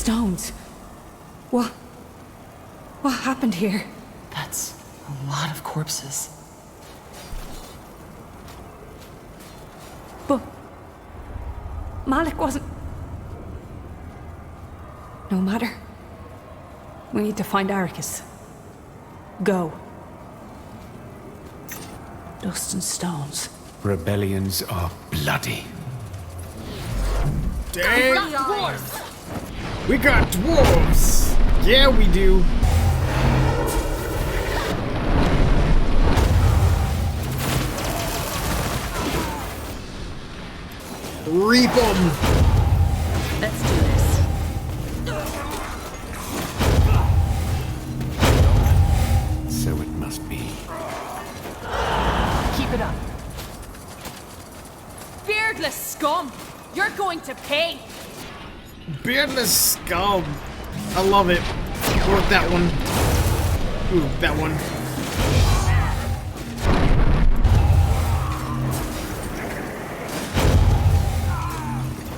stones. What happened here? That's a lot of corpses. But Malik wasn't... No matter. We need to find Arakys. Go. Dust and stones. Rebellions are bloody. Dang! We got dwarves! Yeah, we do. Reap 'em! Let's do this. So it must be. Keep it up. Beardless scum! You're going to pay! Beardless scum. I love it. Work that one. Ooh, that one.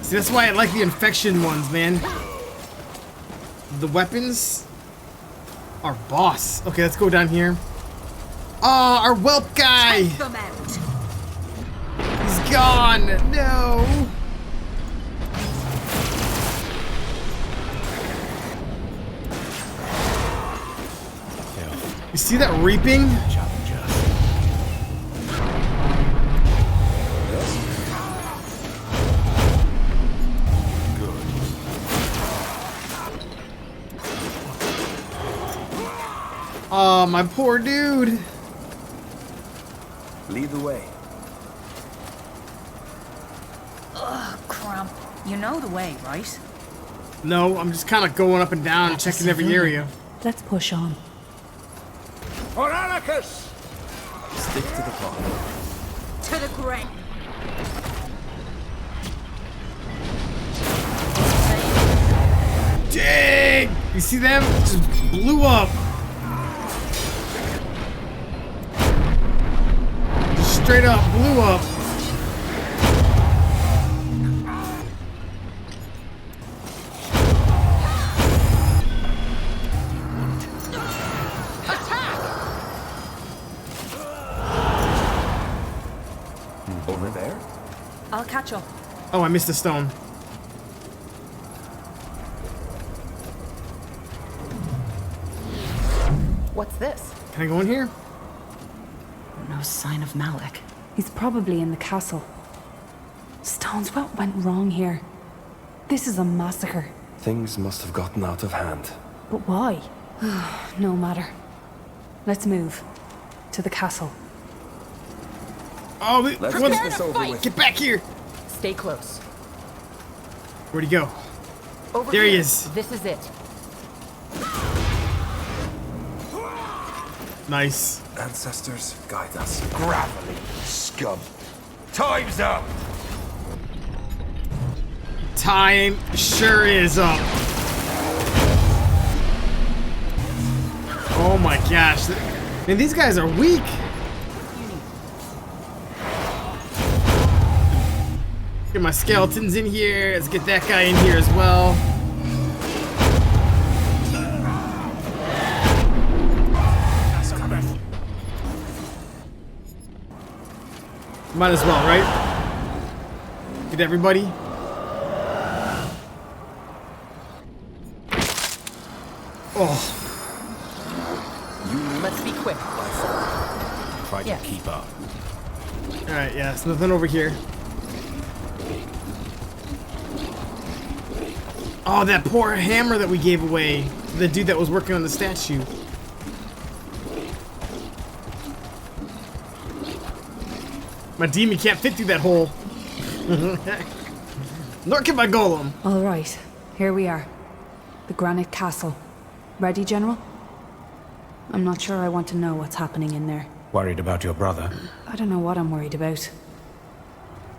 See, that's why I like the infection ones, man. The weapons are boss. Okay, let's go down here. Oh, our whelp guy. Take them out. He's gone. No. You see that reaping? Challenge us. Good. Oh, my poor dude. Lead the way. Ugh, crump. You know the way, right? No, I'm just kind of going up and down, checking every area. Let's push on. For Arakys! Stick to the plan. To the ground. Dang! You see them? Just blew up. Just straight up blew up. Over there? I'll catch up. Oh, I missed a stone. What's this? Can I go in here? No sign of Malik. He's probably in the castle. Stones, what went wrong here? This is a massacre. Things must have gotten out of hand. But why? No matter. Let's move. To the castle. Oh, Let's what? get this over with. Get back here! Stay close. Where'd he go? Over There he here. is. This is it. Nice. Ancestors, guide us. Gravelly scum. Time's up! Time sure is up. Oh my gosh. Man, these guys are weak. Get my skeletons in here. Let's get that guy in here as well. Might as well, right? Get everybody. Oh. Let's be quick. Try Yeah. to keep up. Alright, yeah, there's nothing over here. Oh, that poor hammer that we gave away to the dude that was working on the statue. My demon can't fit through that hole. Nor can my golem. All right, here we are. The Granite Castle. Ready, General? I'm not sure I want to know what's happening in there. Worried about your brother? I don't know what I'm worried about.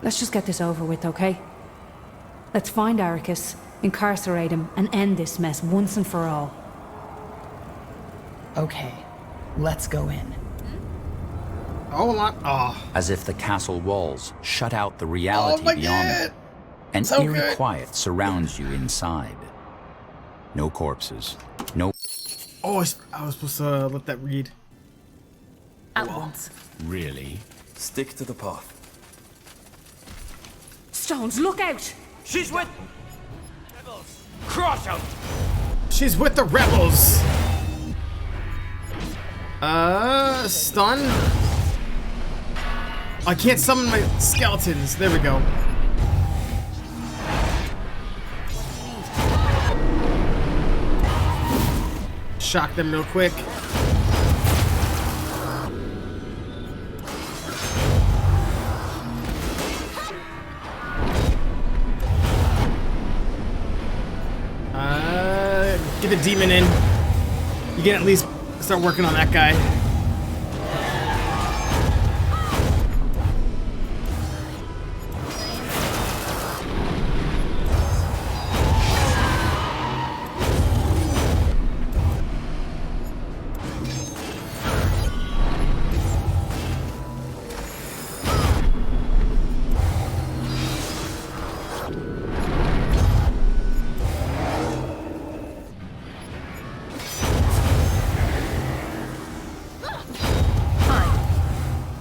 Let's just get this over with, okay? Let's find Arakys, incarcerate him, and end this mess once and for all. Okay, let's go in. Oh, a lot. Oh. As if the castle walls shut out the reality Oh my beyond God. it. An So eerie good. quiet surrounds you inside. No corpses. No... Oh, I was supposed to let that read. At once. Really? Stick to the path. Stones, look out! She's with... Rebels. Cross out! She's with the rebels. Stun? I can't summon my skeletons. There we go. Shock them real quick. Get the demon in. You can at least start working on that guy.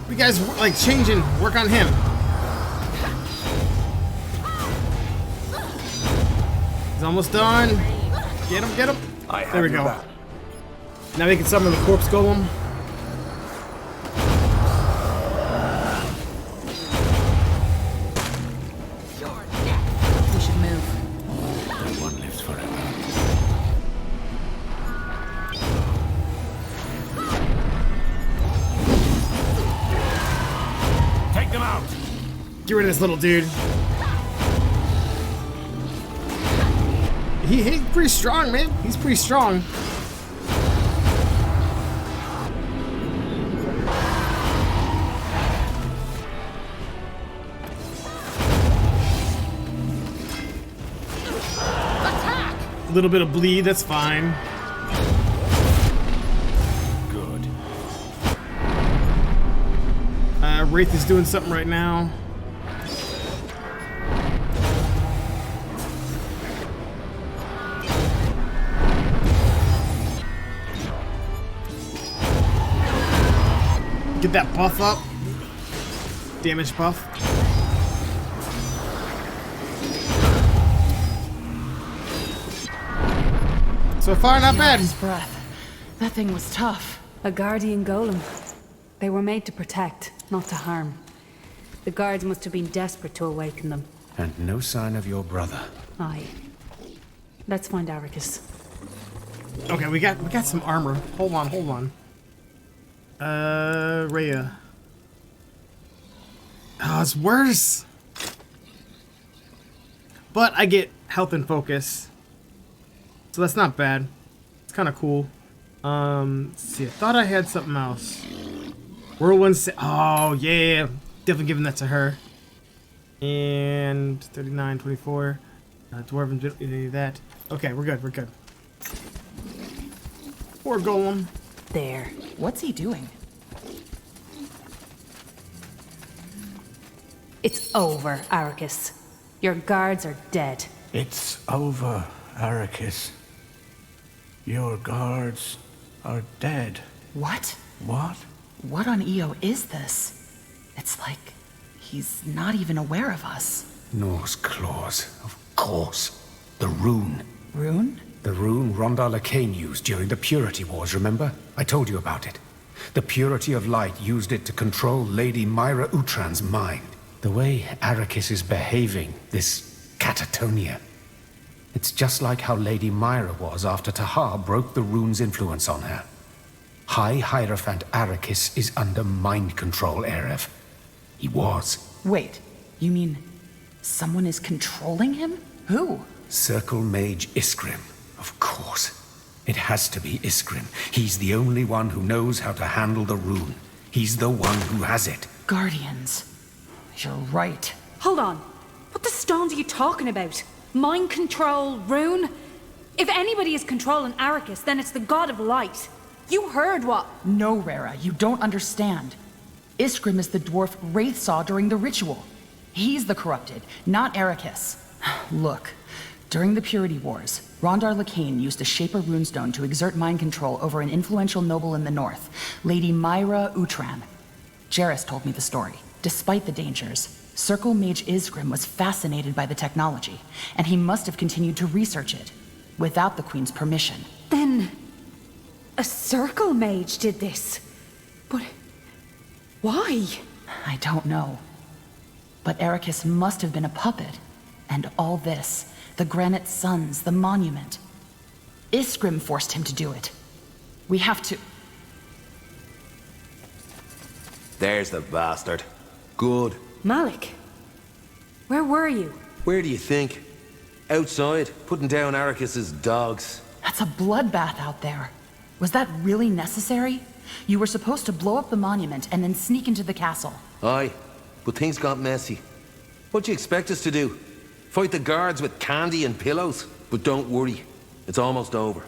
You guys like changing, work on him. He's almost done. Get him, get him. There we go. Back. Now we can summon the corpse golem. We should move. No one lives forever. Take them out! Get rid of this little dude. He's pretty strong, man. He's pretty strong. A little bit of bleed, that's fine. Good. Wraith is doing something right now. Get that buff up. Damage buff. So far, not bad. His breath. That thing was tough. A guardian golem. They were made to protect, not to harm. The guards must have been desperate to awaken them. And no sign of your brother. Aye. Let's find Arakys. Okay, we got some armor. Hold on. Rhea. Oh, it's worse. But I get health and focus. So that's not bad. It's kind of cool. Let's see, I thought I had something else. Whirlwind. Oh, yeah. Definitely giving that to her. And 39, 24. Dwarven, that. Okay, we're good. Poor golem. There. What's he doing? It's over, Arakys. Your guards are dead. It's over, Arakys. Your guards are dead. What? What? What on Io is this? It's like he's not even aware of us. Norse claws, of course. The rune. Rune? The rune Rondar Lacane used during the Purity Wars, remember? I told you about it. The Purity of Light used it to control Lady Myra Utran's mind. The way Arakys is behaving, this catatonia. It's just like how Lady Myra was after Tahar broke the rune's influence on her. High Hierophant Arakys is under mind control, Erev. He was. Wait, you mean someone is controlling him? Who? Circle Mage Isgrim, of course. It has to be Isgrim. He's the only one who knows how to handle the rune. He's the one who has it. Guardians. You're right. Hold on. What the stones are you talking about? Mind control, rune? If anybody is controlling Arakys, then it's the god of light. You heard what? No, Rara, you don't understand. Isgrim is the dwarf Wraith saw during the ritual. He's the corrupted, not Arakys. Look, During the Purity Wars, Rondar Lacane used a Shaper runestone to exert mind control over an influential noble in the north, Lady Myra Utran. Jarrus told me the story. Despite the dangers, Circle Mage Isgrim was fascinated by the technology, and he must have continued to research it, without the Queen's permission. Then... a Circle Mage did this. But... why? I don't know. But Arakys must have been a puppet. And all this, the Granite Suns, the monument. Isgrim forced him to do it. We have to... There's the bastard. Good. Malik, where were you? Where do you think? Outside, putting down Arakys' dogs. That's a bloodbath out there. Was that really necessary? You were supposed to blow up the monument and then sneak into the castle. Aye, but things got messy. What do you expect us to do? Fight the guards with candy and pillows? But don't worry, it's almost over.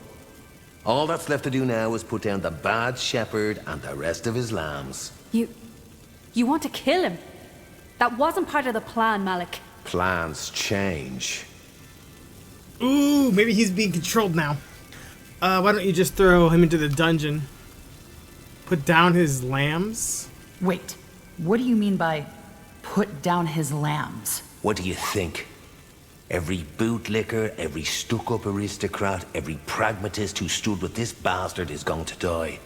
All that's left to do now is put down the bad shepherd and the rest of his lambs. You want to kill him? That wasn't part of the plan, Malik. Plans change. Ooh, maybe he's being controlled now. Why don't you just throw him into the dungeon? Put down his lambs? Wait, what do you mean by put down his lambs? What do you think? Every bootlicker, every stuck-up aristocrat, every pragmatist who stood with this bastard is going to die.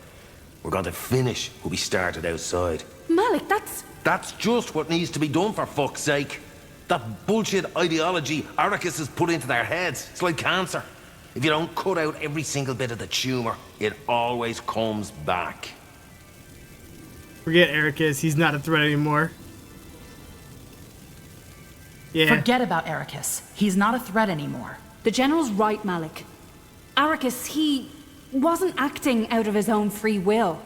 We're going to finish what we started outside. Malik, that's... That's just what needs to be done, for fuck's sake. That bullshit ideology Arakys has put into their heads. It's like cancer. If you don't cut out every single bit of the tumor, it always comes back. Forget Erecas, he's not a threat anymore. Yeah. Forget about Arakys. He's not a threat anymore. The General's right, Malik. Arakys, he wasn't acting out of his own free will.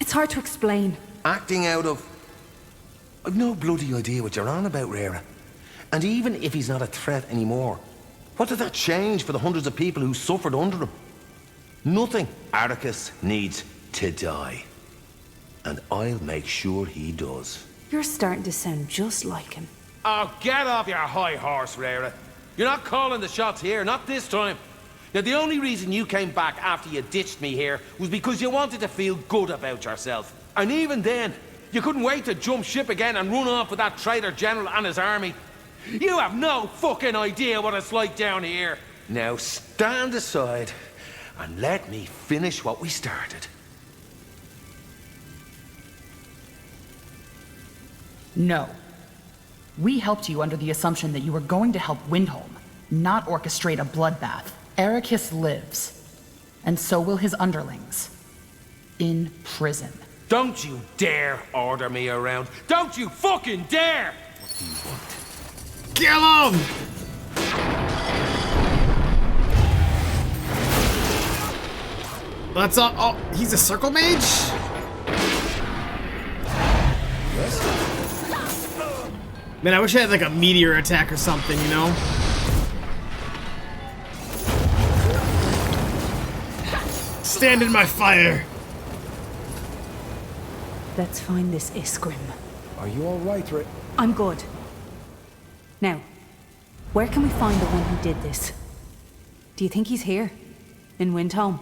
It's hard to explain. Acting out of... I've no bloody idea what you're on about, Rera. And even if he's not a threat anymore, what does that change for the hundreds of people who suffered under him? Nothing. Arakys needs to die. And I'll make sure he does. You're starting to sound just like him. Oh, get off your high horse, Rera. You're not calling the shots here, not this time. Now, the only reason you came back after you ditched me here was because you wanted to feel good about yourself. And even then, you couldn't wait to jump ship again and run off with that traitor general and his army. You have no fucking idea what it's like down here. Now stand aside and let me finish what we started. No. We helped you under the assumption that you were going to help Windholm, not orchestrate a bloodbath. Arakys lives, and so will his underlings. In prison. Don't you dare order me around. Don't you fucking dare! What do you want? Kill him! That's all. Oh, he's a circle mage? Man, I wish I had like a meteor attack or something, you know? Stand in my fire. Let's find this Isgrim. Are you all right, Ray? I'm good. Now, where can we find the one who did this? Do you think he's here? In Windholm?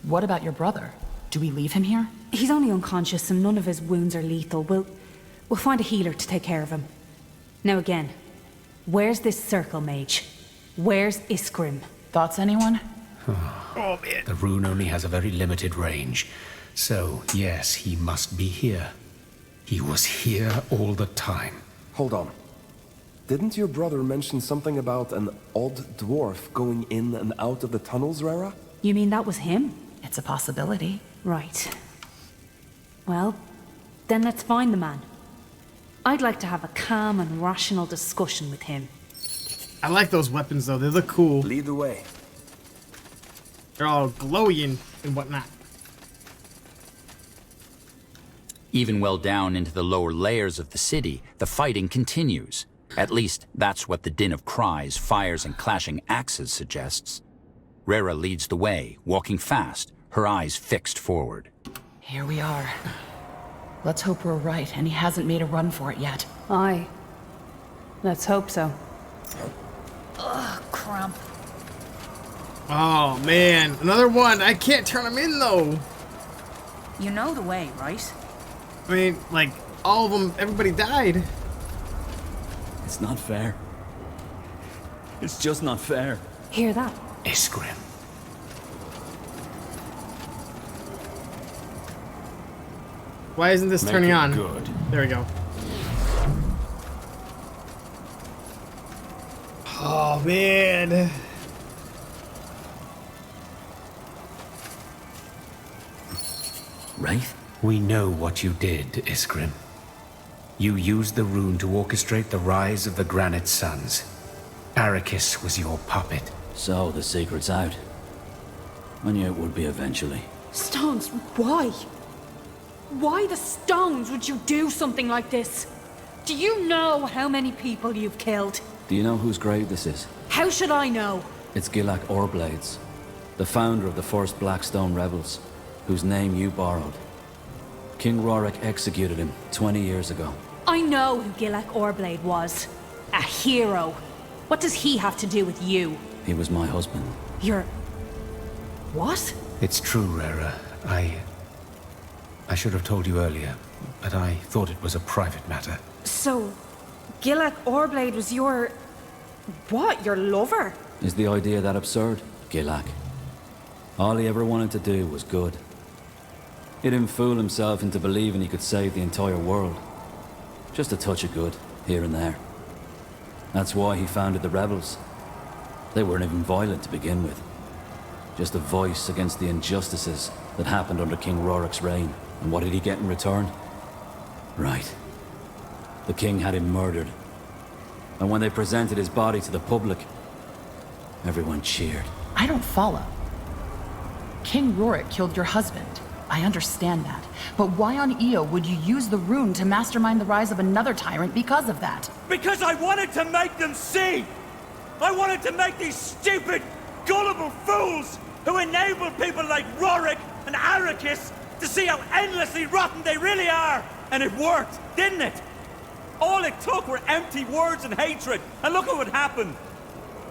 What about your brother? Do we leave him here? He's only unconscious and none of his wounds are lethal. We'll find a healer to take care of him. Now again, where's this circle mage? Where's Isgrim? Thoughts, anyone? Oh, man. The rune only has a very limited range. So, yes, he must be here. He was here all the time. Hold on. Didn't your brother mention something about an odd dwarf going in and out of the tunnels, Rara? You mean that was him? It's a possibility. Right. Well, then let's find the man. I'd like to have a calm and rational discussion with him. I like those weapons though, they look cool. Lead the way. They're all glowy and whatnot. Even well down into the lower layers of the city, the fighting continues. At least, that's what the din of cries, fires, and clashing axes suggests. Rera leads the way, walking fast, her eyes fixed forward. Here we are. Let's hope we're right, and he hasn't made a run for it yet. Aye. Let's hope so. Ugh, cramp. Oh, man. Another one. I can't turn them in, though. You know the way, right? I mean, like, all of them, everybody died. It's not fair. It's just not fair. Hear that? Isgrim. Why isn't this Make turning it on? good. There we go. Oh, man. Wraith? We know what you did, Isgrim. You used the rune to orchestrate the rise of the Granite Suns. Arakys was your puppet. So the secret's out. I knew it would be eventually. Stones, why? Why the stones would you do something like this? Do you know how many people you've killed? Do you know whose grave this is? How should I know? It's Gilak Orblades, the founder of the first Blackstone rebels, whose name you borrowed. King Rorik executed him 20 years ago. I know who Gilak Orblade was. A hero. What does he have to do with you? He was my husband. You're... what? It's true, Rera. I should have told you earlier, but I thought it was a private matter. So, Gilak Orblade was your... what? Your lover? Is the idea that absurd? Gilak. All he ever wanted to do was good. He didn't fool himself into believing he could save the entire world. Just a touch of good, here and there. That's why he founded the rebels. They weren't even violent to begin with. Just a voice against the injustices that happened under King Rorik's reign. And what did he get in return? Right. The king had him murdered. And when they presented his body to the public, everyone cheered. I don't follow. King Rorik killed your husband. I understand that. But why on Io would you use the rune to mastermind the rise of another tyrant because of that? Because I wanted to make them see! I wanted to make these stupid, gullible fools who enable people like Rorik and Arakys to see how endlessly rotten they really are! And it worked, didn't it? All it took were empty words and hatred, and look what would happen.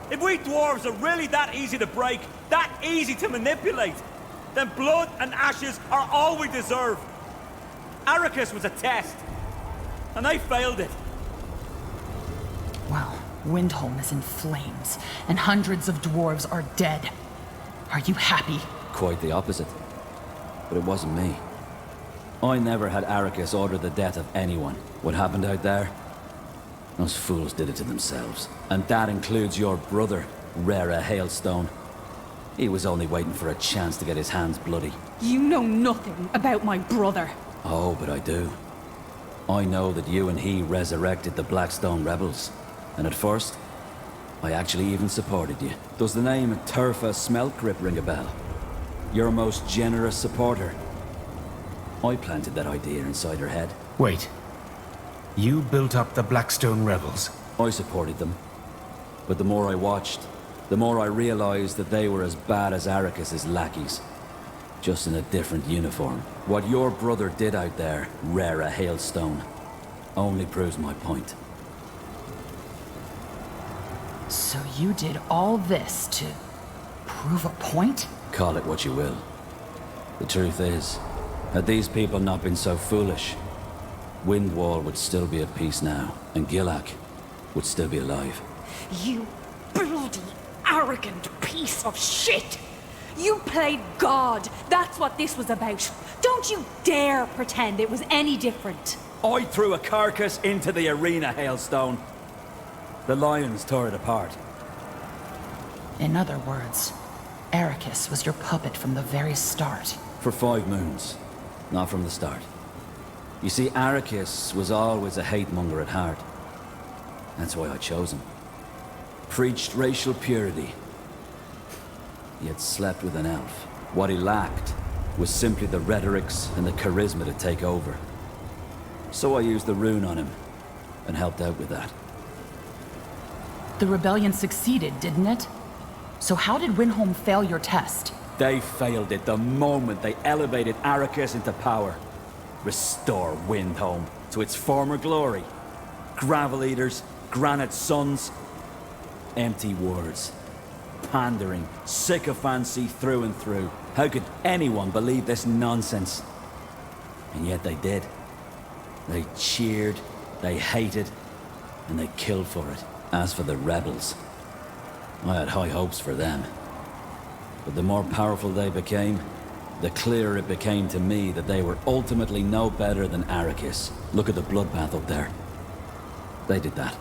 If we dwarves are really that easy to break, that easy to manipulate, then blood and ashes are all we deserve. Arakys was a test, and they failed it. Well, Windholm is in flames, and hundreds of dwarves are dead. Are you happy? Quite the opposite. But it wasn't me. I never had Arakys order the death of anyone. What happened out there? Those fools did it to themselves. And that includes your brother, Rera Hailstone. He was only waiting for a chance to get his hands bloody. You know nothing about my brother. Oh, but I do. I know that you and he resurrected the Blackstone rebels. And at first, I actually even supported you. Does the name Turfa Smeltgrip ring a bell? Your most generous supporter. I planted that idea inside her head. Wait. You built up the Blackstone rebels? I supported them. But the more I watched, the more I realized that they were as bad as Arakys' lackeys. Just in a different uniform. What your brother did out there, Rera Hailstone, only proves my point. So you did all this to prove a point? Call it what you will. The truth is, had these people not been so foolish, Windwall would still be at peace now, and Gilak would still be alive. You bloody arrogant piece of shit! You played God! That's what this was about! Don't you dare pretend it was any different! I threw a carcass into the arena, Hailstone. The lions tore it apart. In other words, Arakys was your puppet from the very start. For 5 moons, not from the start. You see, Arakys was always a hatemonger at heart. That's why I chose him. Preached racial purity. He had slept with an elf. What he lacked was simply the rhetorics and the charisma to take over. So I used the rune on him, and helped out with that. The rebellion succeeded, didn't it? So how did Windholm fail your test? They failed it the moment they elevated Arakys into power. Restore Windholm to its former glory. Gravel Eaters, Granite Suns. Empty words. Pandering. Sycophancy through and through. How could anyone believe this nonsense? And yet they did. They cheered, they hated, and they killed for it. As for the rebels, I had high hopes for them. But the more powerful they became, the clearer it became to me that they were ultimately no better than Arakys. Look at the bloodbath up there. They did that.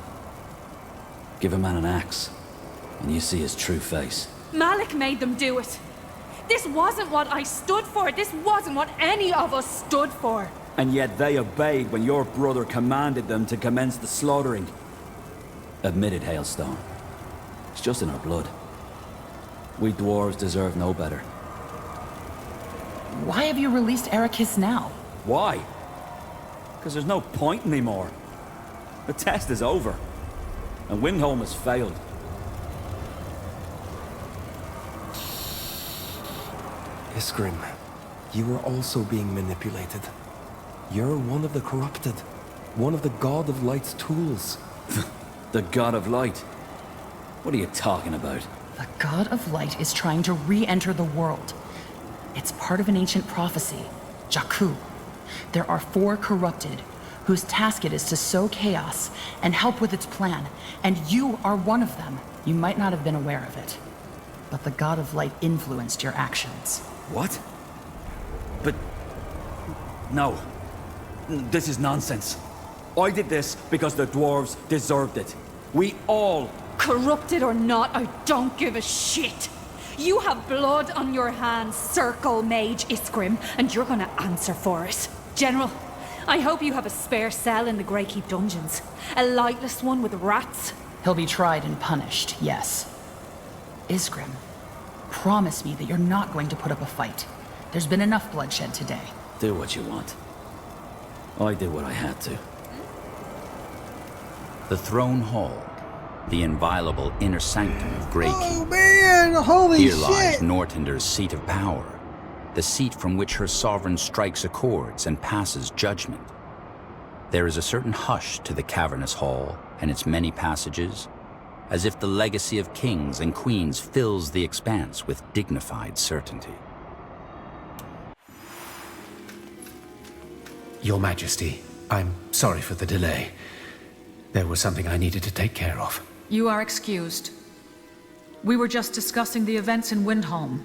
Give a man an axe, and you see his true face. Malik made them do it. This wasn't what I stood for. This wasn't what any of us stood for. And yet they obeyed when your brother commanded them to commence the slaughtering. Admit it, Hailstone. It's just in our blood. We dwarves deserve no better. Why have you released Arakys now? Why? Because there's no point anymore. The test is over. And Windholm has failed. Isgrim, you were also being manipulated. You're one of the corrupted. One of the God of Light's tools. The God of Light? What are you talking about? The God of Light is trying to re-enter the world. It's part of an ancient prophecy, Jakku. There are 4 corrupted, whose task it is to sow chaos and help with its plan, and you are one of them. You might not have been aware of it, but the God of Light influenced your actions. What? But... no. This is nonsense. I did this because the dwarves deserved it. We all... Corrupted or not, I don't give a shit. You have blood on your hands, Circle Mage Isgrim, and you're gonna answer for it. General, I hope you have a spare cell in the Greykeep dungeons. A lightless one with rats. He'll be tried and punished, yes. Isgrim, promise me that you're not going to put up a fight. There's been enough bloodshed today. Do what you want. I did what I had to. The Throne Hall, the inviolable inner sanctum of Greykeep. Oh man, holy Here shit! lies Nortander's seat of power, the seat from which her sovereign strikes accords and passes judgment. There is a certain hush to the cavernous hall and its many passages, as if the legacy of kings and queens fills the expanse with dignified certainty. Your Majesty, I'm sorry for the delay. There was something I needed to take care of. You are excused. We were just discussing the events in Windholm.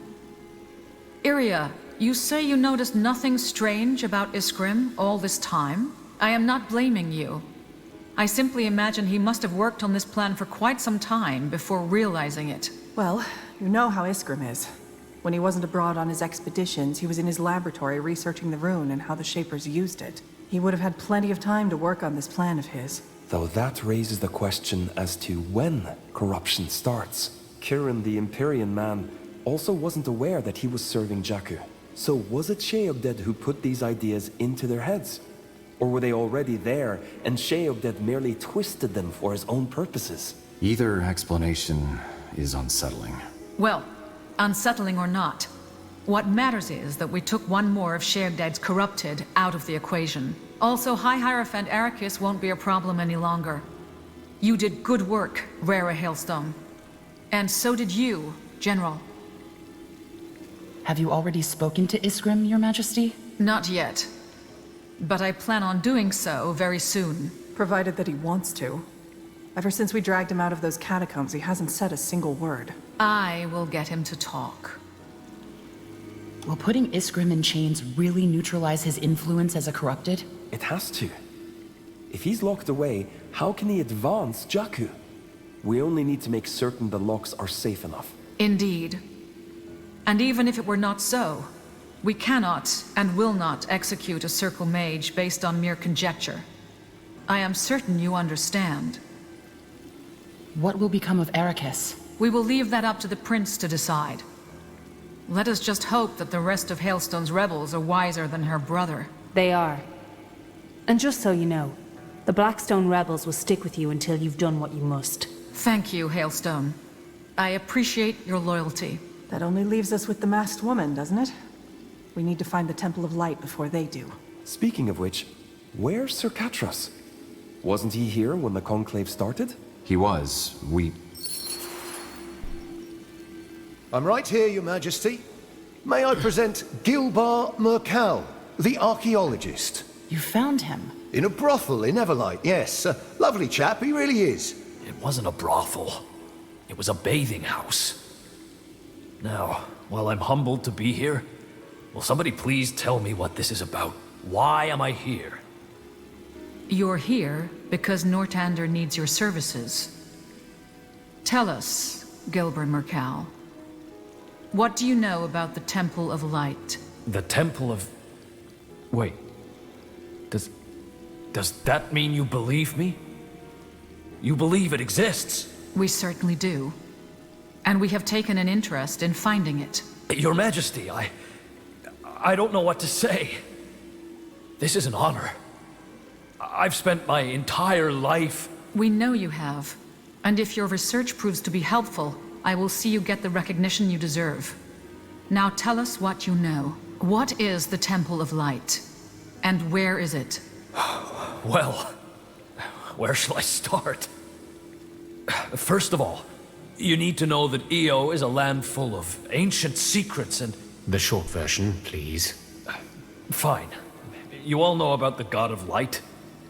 Iria, you say you noticed nothing strange about Isgrim all this time? I am not blaming you. I simply imagine he must have worked on this plan for quite some time before realizing it. Well, you know how Isgrim is. When he wasn't abroad on his expeditions, he was in his laboratory researching the rune and how the Shapers used it. He would have had plenty of time to work on this plan of his. Though that raises the question as to when corruption starts. Kirin, the Empyrean man, also wasn't aware that he was serving Jakku. So was it Sheobded who put these ideas into their heads? Or were they already there, and Sheobded merely twisted them for his own purposes? Either explanation is unsettling. Well, unsettling or not, what matters is that we took one more of Sheobded's corrupted out of the equation. Also, High Hierophant Arakys won't be a problem any longer. You did good work, Rara Hailstone. And so did you, General. Have you already spoken to Isgrim, Your Majesty? Not yet. But I plan on doing so very soon. Provided that he wants to. Ever since we dragged him out of those catacombs, he hasn't said a single word. I will get him to talk. Will putting Isgrim in chains really neutralize his influence as a corrupted? It has to. If he's locked away, how can he advance Jakku? We only need to make certain the locks are safe enough. Indeed. And even if it were not so, we cannot and will not execute a Circle Mage based on mere conjecture. I am certain you understand. What will become of Arakys? We will leave that up to the Prince to decide. Let us just hope that the rest of Hailstone's rebels are wiser than her brother. They are. And just so you know, the Blackstone rebels will stick with you until you've done what you must. Thank you, Hailstone. I appreciate your loyalty. That only leaves us with the masked woman, doesn't it? We need to find the Temple of Light before they do. Speaking of which, where's Sir Katras? Wasn't he here when the conclave started? He was. I'm right here, Your Majesty. May I present Gilbar Mercal, the archaeologist? You found him? In a brothel in Everlight, yes. A lovely chap, he really is. It wasn't a brothel. It was a bathing house. Now, while I'm humbled to be here, will somebody please tell me what this is about? Why am I here? You're here because Nortander needs your services. Tell us, Gilbert Mercal, what do you know about the Temple of Light? The Temple of... Wait. Does that mean you believe me? You believe it exists? We certainly do. And we have taken an interest in finding it. Your Majesty, I don't know what to say. This is an honor. I've spent my entire life... We know you have. And if your research proves to be helpful, I will see you get the recognition you deserve. Now tell us what you know. What is the Temple of Light? And where is it? Well, where shall I start? First of all, you need to know that Io is a land full of ancient secrets and... The short version, please. Fine. You all know about the God of Light,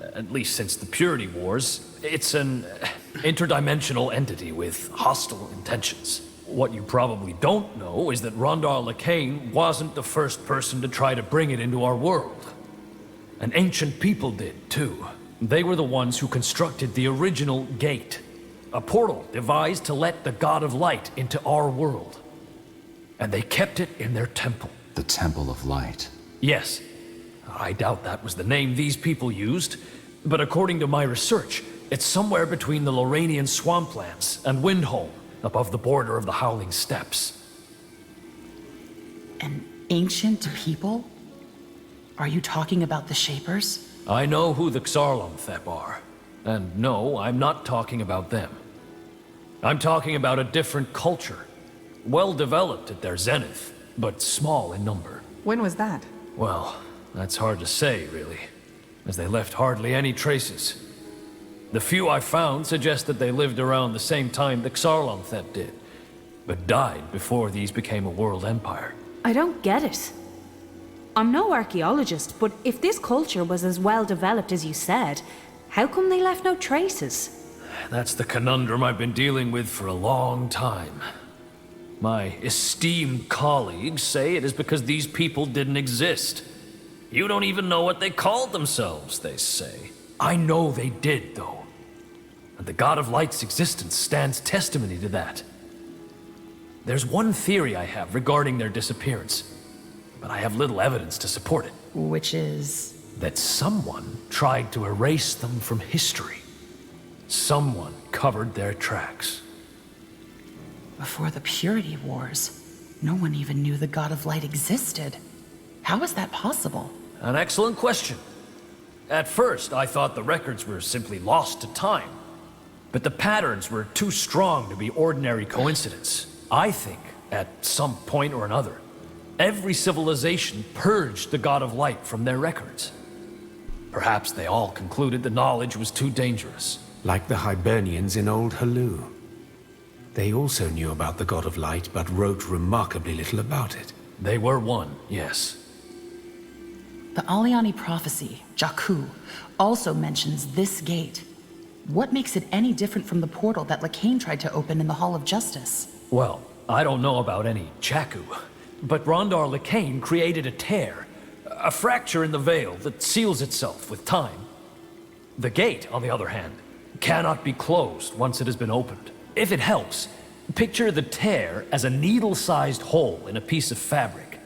at least since the Purity Wars. It's an interdimensional entity with hostile intentions. What you probably don't know is that Rondar Lacane wasn't the first person to try to bring it into our world. An ancient people did, too. They were the ones who constructed the original gate, a portal devised to let the God of Light into our world. And they kept it in their temple. The Temple of Light. Yes. I doubt that was the name these people used, but according to my research, it's somewhere between the Lorrainian swamplands and Windholm, above the border of the Howling Steppes. An ancient people? Are you talking about the Shapers? I know who the Xarlomthep are. And no, I'm not talking about them. I'm talking about a different culture. Well developed at their zenith, but small in number. When was that? Well, that's hard to say, really, as they left hardly any traces. The few I found suggest that they lived around the same time the Xarlomthep did, but died before these became a world empire. I don't get it. I'm no archaeologist, but if this culture was as well developed as you said, how come they left no traces? That's the conundrum I've been dealing with for a long time. My esteemed colleagues say it is because these people didn't exist. You don't even know what they called themselves, they say. I know they did, though. And the God of Light's existence stands testimony to that. There's one theory I have regarding their disappearance, but I have little evidence to support it. Which is? That someone tried to erase them from history. Someone covered their tracks. Before the Purity Wars, no one even knew the God of Light existed. How is that possible? An excellent question. At first, I thought the records were simply lost to time. But the patterns were too strong to be ordinary coincidence. I think, at some point or another, every civilization purged the God of Light from their records. Perhaps they all concluded the knowledge was too dangerous. Like the Hibernians in Old Hallu. They also knew about the God of Light, but wrote remarkably little about it. They were one, yes. The Aliani prophecy, Jakku, also mentions this gate. What makes it any different from the portal that Lacane tried to open in the Hall of Justice? Well, I don't know about any Jakku, but Rondar Lacane created a tear, a fracture in the veil that seals itself with time. The gate, on the other hand, cannot be closed once it has been opened. If it helps, picture the tear as a needle-sized hole in a piece of fabric.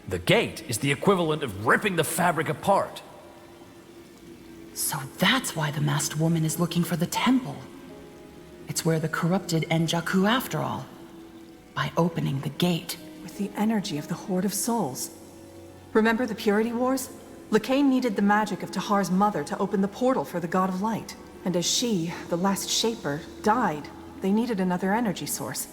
The gate is the equivalent of ripping the fabric apart. So that's why the masked woman is looking for the temple. It's where the corrupted end Jakku after all. By opening the gate. With the energy of the Horde of Souls. Remember the Purity Wars? Lacane needed the magic of Tahar's mother to open the portal for the God of Light. And as she, the last Shaper, died, they needed another energy source.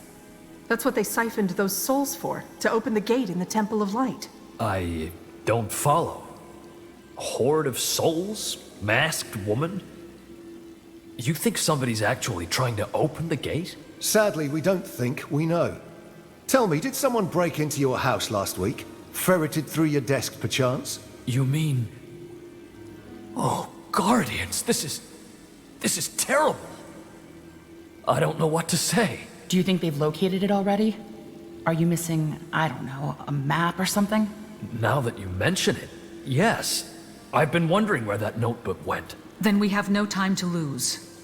That's what they siphoned those souls for, to open the gate in the Temple of Light. I don't follow. A horde of souls? Masked woman? You think somebody's actually trying to open the gate? Sadly, we don't think we know. Tell me, did someone break into your house last week? Ferreted through your desk, perchance? You mean... Oh, Guardians, this is terrible. I don't know what to say. Do you think they've located it already? Are you missing, I don't know, a map or something? Now that you mention it, yes. I've been wondering where that notebook went. Then we have no time to lose.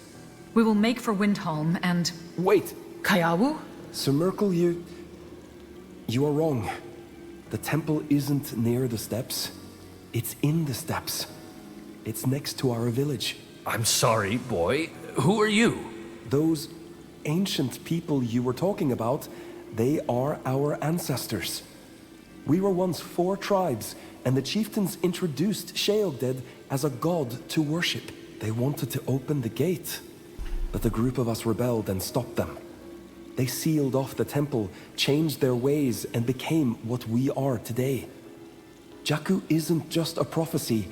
We will make for Windholm and... Wait! Kayawu? Sir Merkel, you are wrong. The temple isn't near the steps. It's in the steps. It's next to our village. I'm sorry, boy. Who are you? Those ancient people you were talking about, they are our ancestors. We were once 4 tribes, and the chieftains introduced Sheogded as a god to worship. They wanted to open the gate, but a group of us rebelled and stopped them. They sealed off the temple, changed their ways, and became what we are today. Jakku isn't just a prophecy,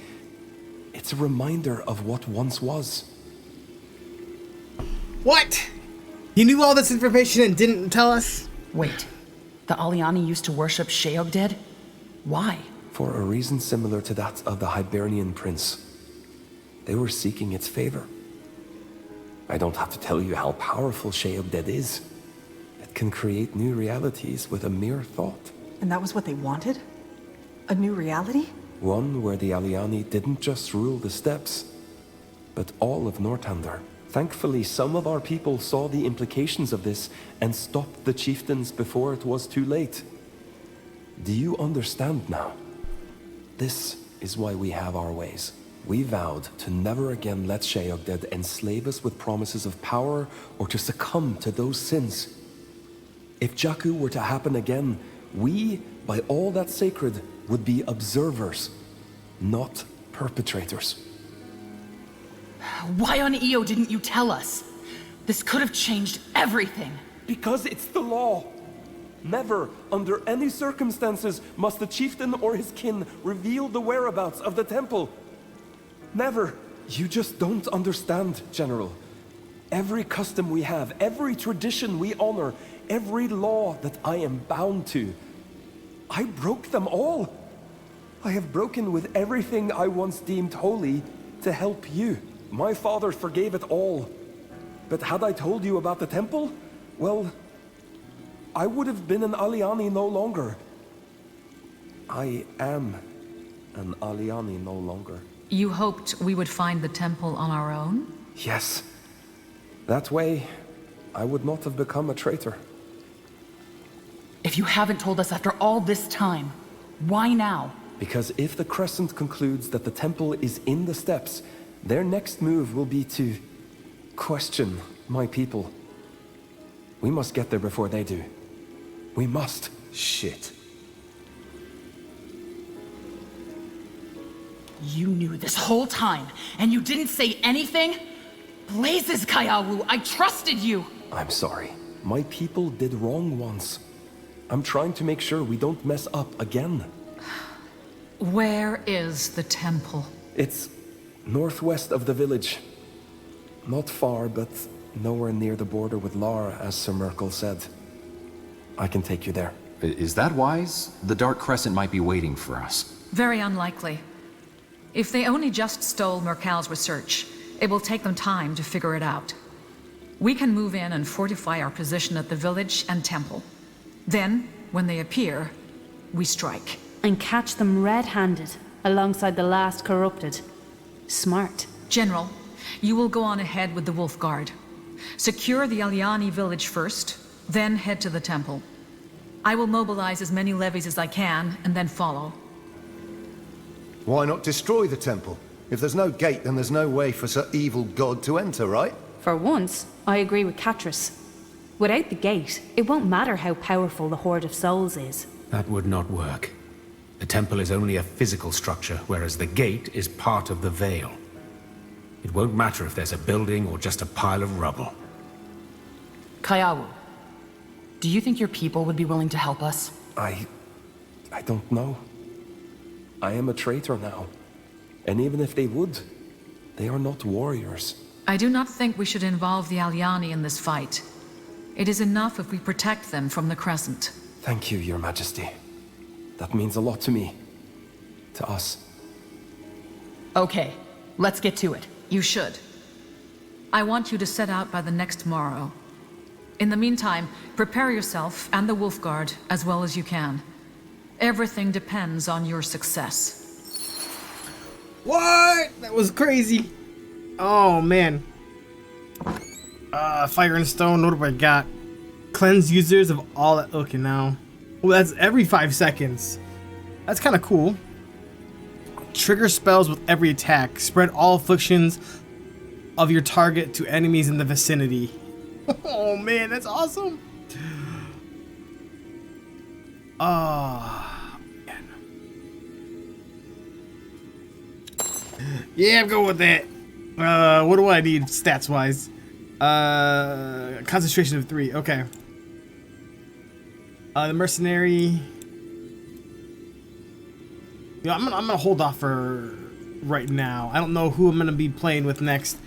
it's a reminder of what once was. What? You knew all this information and didn't tell us? Wait, the Aliani used to worship Sheogded? Why? For a reason similar to that of the Hibernian prince. They were seeking its favor. I don't have to tell you how powerful Sheogded is. It can create new realities with a mere thought. And that was what they wanted? A new reality? One where the Aliani didn't just rule the steppes, but all of Nortander. Thankfully, some of our people saw the implications of this and stopped the chieftains before it was too late. Do you understand now? This is why we have our ways. We vowed to never again let Sheogded enslave us with promises of power or to succumb to those sins. If Jakku were to happen again, we, by all that's sacred, would be observers, not perpetrators. Why on Io didn't you tell us? This could have changed everything. Because it's the law. Never, under any circumstances, must the chieftain or his kin reveal the whereabouts of the temple. Never. You just don't understand, General. Every custom we have, every tradition we honor, every law that I am bound to, I broke them all. I have broken with everything I once deemed holy to help you. My father forgave it all. But had I told you about the temple, well, I would have been an Aliani no longer. I am an Aliani no longer. You hoped we would find the temple on our own? Yes. That way, I would not have become a traitor. If you haven't told us after all this time, why now? Because if the Crescent concludes that the temple is in the steppes, their next move will be to question my people. We must get there before they do. We must. Shit. You knew this whole time, and you didn't say anything? Blazes, Kayawu, I trusted you! I'm sorry. My people did wrong once. I'm trying to make sure we don't mess up again. Where is the temple? It's northwest of the village. Not far, but nowhere near the border with Lara, as Sir Merkel said. I can take you there. Is that wise? The Dark Crescent might be waiting for us. Very unlikely. If they only just stole Merkal's research, it will take them time to figure it out. We can move in and fortify our position at the village and temple. Then, when they appear, we strike. And catch them red-handed, alongside the last corrupted. Smart. General, you will go on ahead with the Wolf Guard. Secure the Aliani village first, then head to the temple. I will mobilize as many levies as I can, and then follow. Why not destroy the temple? If there's no gate, then there's no way for such evil god to enter, right? For once, I agree with Catris. Without the gate, it won't matter how powerful the Horde of Souls is. That would not work. The temple is only a physical structure, whereas the gate is part of the veil. It won't matter if there's a building or just a pile of rubble. Kayawu, do you think your people would be willing to help us? I don't know. I am a traitor now. And even if they would, they are not warriors. I do not think we should involve the Aliani in this fight. It is enough if we protect them from the Crescent. Thank you, Your Majesty. That means a lot to me. To us. Okay, let's get to it. You should. I want you to set out by the next morrow. In the meantime, prepare yourself and the Wolf Guard as well as you can. Everything depends on your success. What? That was crazy. Oh, man. Fire and stone, what have I got? Cleanse users of all that. Okay, now. Well, that's every 5 seconds. That's kind of cool. Trigger spells with every attack. Spread all afflictions of your target to enemies in the vicinity. Oh, man, that's awesome. Oh, man. Yeah, I'm going with that. What do I need stats-wise? Concentration of 3. Okay. The mercenary. Yeah, I'm gonna hold off for right now. I don't know who I'm gonna be playing with next.